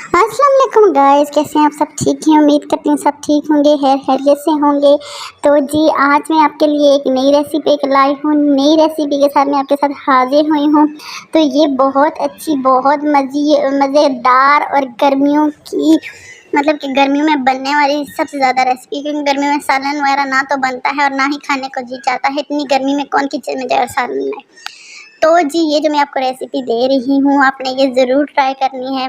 अस्सलाम वालेकुम गाइस, कैसे हैं आप? सब ठीक हैं? उम्मीद करती हूँ सब ठीक होंगे, खैरियत से होंगे। तो जी आज मैं आपके लिए एक नई रेसिपी लाई हूँ। नई रेसिपी के साथ मैं आपके साथ हाजिर हुई हूँ। तो ये बहुत अच्छी, बहुत मज़ेदार और गर्मियों की मतलब कि गर्मियों में बनने वाली सबसे ज़्यादा रेसिपी, क्योंकि गर्मियों में सालन वगैरह ना तो बनता है और ना ही खाने को जी चाहता है। इतनी गर्मी में कौन किचन में जाए सालन में। तो जी ये जो मैं आपको रेसिपी दे रही हूँ, आपने ये ज़रूर ट्राई करनी है।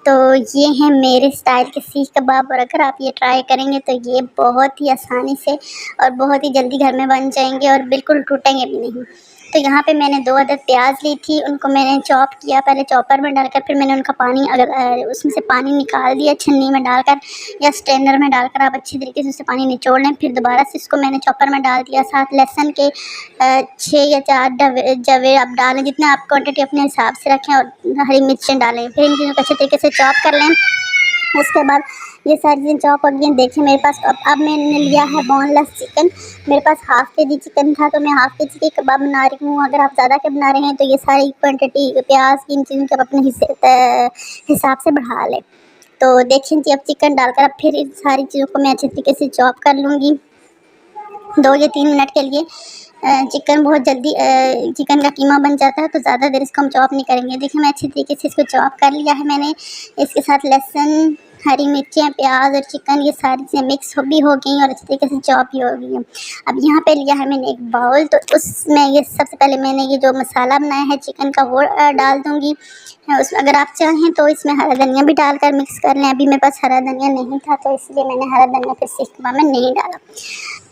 तो ये हैं मेरे स्टाइल के सीख कबाब, और अगर आप ये ट्राई करेंगे तो ये बहुत ही आसानी से और बहुत ही जल्दी घर में बन जाएंगे और बिल्कुल टूटेंगे भी नहीं। तो यहाँ पे मैंने 2 अदद प्याज ली थी, उनको मैंने चॉप किया, पहले चॉपर में डालकर, फिर मैंने उनका पानी उसमें से पानी निकाल दिया छन्नी में डालकर या स्ट्रेनर में डालकर। आप अच्छी तरीके से उससे पानी निचोड़ लें। फिर दोबारा से इसको मैंने चॉपर में डाल दिया। साथ लहसुन के 6 या 4 जवे आप डालें, जितना आप क्वांटिटी अपने हिसाब से रखें, और हरी मिर्चें डालें। फिर इन चीज़ों को अच्छे तरीके से चॉप कर लें। उसके बाद ये सारी चीज़ें चॉप हो गई। देखिए मेरे पास अब मैंने लिया है बोनलेस चिकन। मेरे पास हाफ़ केजी चिकन था, तो मैं हाफ़ केजी के कबाब बना रही हूँ। अगर आप ज़्यादा के बना रहे हैं तो ये सारी क्वांटिटी प्याज की इन चीज़ों के अपने हिसाब से बढ़ा लें। तो देखिए जी अब चिकन डालकर अब फिर इन सारी चीज़ों को मैं अच्छे तरीके से चॉप कर लूँगी 2 या 3 मिनट के लिए। चिकन बहुत जल्दी चिकन का कीमा बन जाता है, तो ज़्यादा देर इसको हम चॉप नहीं करेंगे। देखिए मैं अच्छी तरीके से इसको चॉप कर लिया है मैंने। इसके साथ लहसुन, हरी मिर्चें, प्याज और चिकन ये सारी चीज़ें मिक्स भी हो गई और अच्छी तरीके से चॉप भी हो गई हैं। अब यहाँ पे लिया है मैंने एक बाउल, तो उसमें ये सबसे पहले मैंने ये जो मसाला बनाया है चिकन का वो डाल दूँगी। उसमें अगर आप चाहें तो इसमें हरा धनिया भी डालकर मिक्स कर लें। अभी मेरे पास हरा धनिया नहीं था, तो इसलिए मैंने हरा धनिया फिर सीख कबाब में नहीं डाला।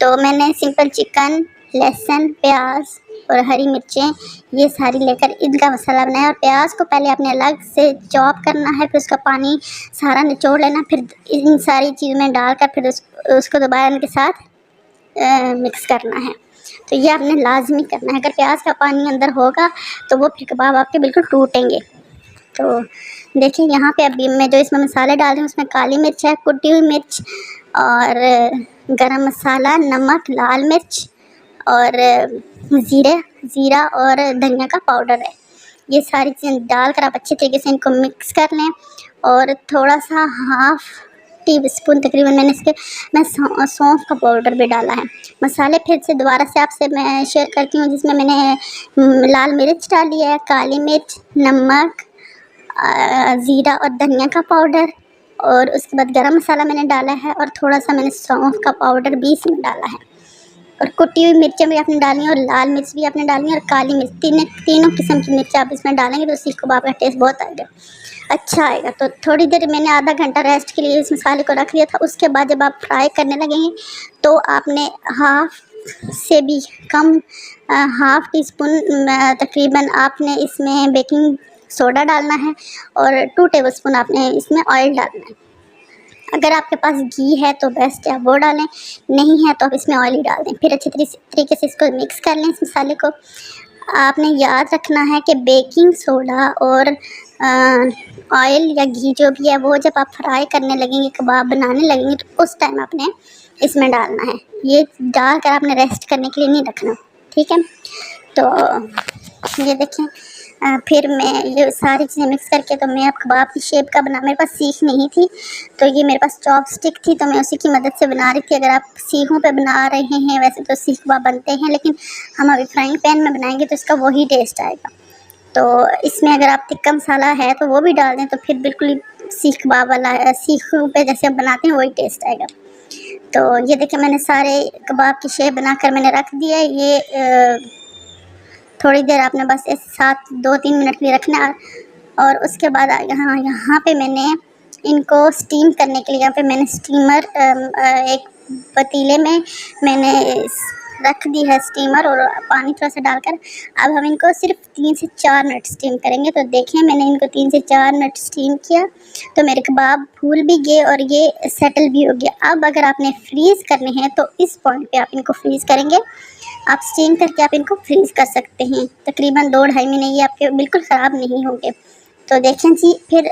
तो मैंने सिंपल चिकन, लहसुन, प्याज और हरी मिर्चें ये सारी लेकर इनका मसाला बनाया। और प्याज को पहले आपने अलग से चॉप करना है, फिर उसका पानी सारा निचोड़ लेना, फिर इन सारी चीज़ों में डालकर फिर उसको दोबारा इनके साथ मिक्स करना है। तो ये आपने लाजमी करना है। अगर प्याज का पानी अंदर होगा तो वो फिर कबाब आपके बिल्कुल टूटेंगे। तो देखिए यहाँ पे अभी मैं जो इसमें मसाले डाल रही हूँ उसमें काली मिर्च है, कुटी हुई मिर्च, और गरम मसाला, नमक, लाल मिर्च और ज़ीरा और धनिया का पाउडर है। ये सारी चीज़ें डालकर आप अच्छे तरीके से इनको मिक्स कर लें। और थोड़ा सा हाफ़ टी स्पून तकरीबन मैं सौंफ का पाउडर भी डाला है। मसाले फिर से दोबारा से आपसे मैं शेयर करती हूँ, जिसमें मैंने लाल मिर्च डाली है, काली मिर्च, नमक, ज़ीरा और धनिया का पाउडर, और उसके बाद गरम मसाला मैंने डाला है, और थोड़ा सा मैंने सौंफ का पाउडर भी इसमें डाला है, और कुटी हुई मिर्चें भी आपने डालनी है, और लाल मिर्च भी आपने डालनी है, और काली मिर्च। तीनों किस्म की मिर्च आप इसमें डालेंगे तो सीख कबाब का टेस्ट बहुत आएगा, अच्छा आएगा। तो थोड़ी देर मैंने आधा घंटा रेस्ट के लिए इस मसाले को रख दिया था। उसके बाद जब आप फ्राई करने लगेंगे तो आपने हाफ़ से भी कम हाफ़ टी स्पून तकरीबन आपने इसमें बेकिंग सोडा डालना है, और 2 टेबलस्पून आपने इसमें ऑयल डालना है। अगर आपके पास घी है तो बेस्ट है, आप वो डालें, नहीं है तो आप इसमें ऑयल ही डाल दें। फिर अच्छे तरीके से इसको मिक्स कर लें इस मसाले को। आपने याद रखना है कि बेकिंग सोडा और ऑयल या घी जो भी है वो जब आप फ्राई करने लगेंगे, कबाब बनाने लगेंगे, तो उस टाइम आपने इसमें डालना है। ये डालकर आपने रेस्ट करने के लिए नहीं रखना, ठीक है। तो ये देखें फिर मैं ये सारी चीज़ें मिक्स करके तो मैं अब कबाब की शेप का बना, मेरे पास सीख नहीं थी तो ये मेरे पास चॉप स्टिक थी, तो मैं उसी की मदद से बना रही थी। अगर आप सीखों पे बना रहे हैं, वैसे तो सीख कबाब बनते हैं, लेकिन हम अभी फ्राइंग पैन में बनाएंगे तो इसका वही टेस्ट आएगा। तो इसमें अगर आप टिक्का मसाला है तो वो भी डाल दें, तो फिर बिल्कुल ही सीख कबाब वाला सीखों पे जैसे आप बनाते हैं वही टेस्ट आएगा। तो ये देखिए मैंने सारे कबाब की शेप बनाकर मैंने रख दिया है। ये थोड़ी देर आपने बस ऐसे साथ 2-3 मिनट के लिए रखना है। और उसके बाद यहाँ पे मैंने इनको स्टीम करने के लिए यहाँ पे मैंने स्टीमर एक पतीले में मैंने रख दी है स्टीमर, और पानी थोड़ा सा डालकर अब हम इनको सिर्फ 3 से 4 मिनट स्टीम करेंगे। तो देखें मैंने इनको 3 से 4 मिनट स्टीम किया तो मेरे कबाब फूल भी गए और ये सेटल भी हो गया। अब अगर आपने फ्रीज़ करने हैं तो इस पॉइंट पे आप इनको फ्रीज़ करेंगे। आप स्टीम करके आप इनको फ्रीज़ कर सकते हैं, तकरीबन 2-2.5 महीने ये आपके बिल्कुल ख़राब नहीं होंगे। तो देखें जी फिर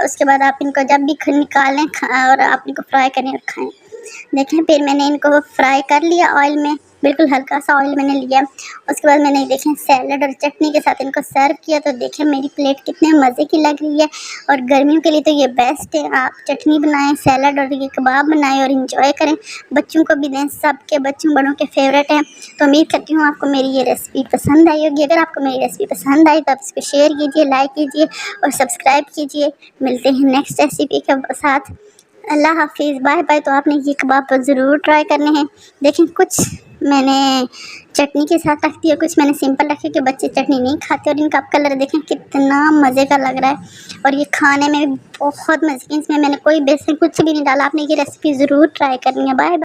उसके बाद आप इनको जब भी निकालें और आप इनको फ्राई करें और खाएँ। देखें फिर मैंने इनको फ्राई कर लिया ऑयल में, बिल्कुल हल्का सा ऑयल मैंने लिया। उसके बाद मैंने देखें सैलड और चटनी के साथ इनको सर्व किया। तो देखें मेरी प्लेट कितने मज़े की लग रही है। और गर्मियों के लिए तो ये बेस्ट है। आप चटनी बनाएं, सैलड और ये कबाब बनाएं और इंजॉय करें। बच्चों को भी दें, सबके बच्चों बड़ों के फेवरेट हैं। तो उम्मीद करती हूँ आपको मेरी ये रेसिपी पसंद आई होगी। अगर आपको मेरी रेसिपी पसंद आई तो आप इसको शेयर कीजिए, लाइक कीजिए और सब्सक्राइब कीजिए। मिलते हैं नेक्स्ट रेसिपी के साथ। अल्लाह हाफिज़, बाय बाय। तो आपने ये कबाब तो ज़रूर ट्राई करने हैं। देखें कुछ मैंने चटनी के साथ रख दिया, कुछ मैंने सिंपल रखे कि बच्चे चटनी नहीं खाते। और इनका कलर देखें कितना मज़े का लग रहा है और ये खाने में भी बहुत मज़े की। इसमें मैंने कोई बेसन कुछ भी नहीं डाला। आपने ये रेसिपी ज़रूर ट्राई करनी है। Bye bye.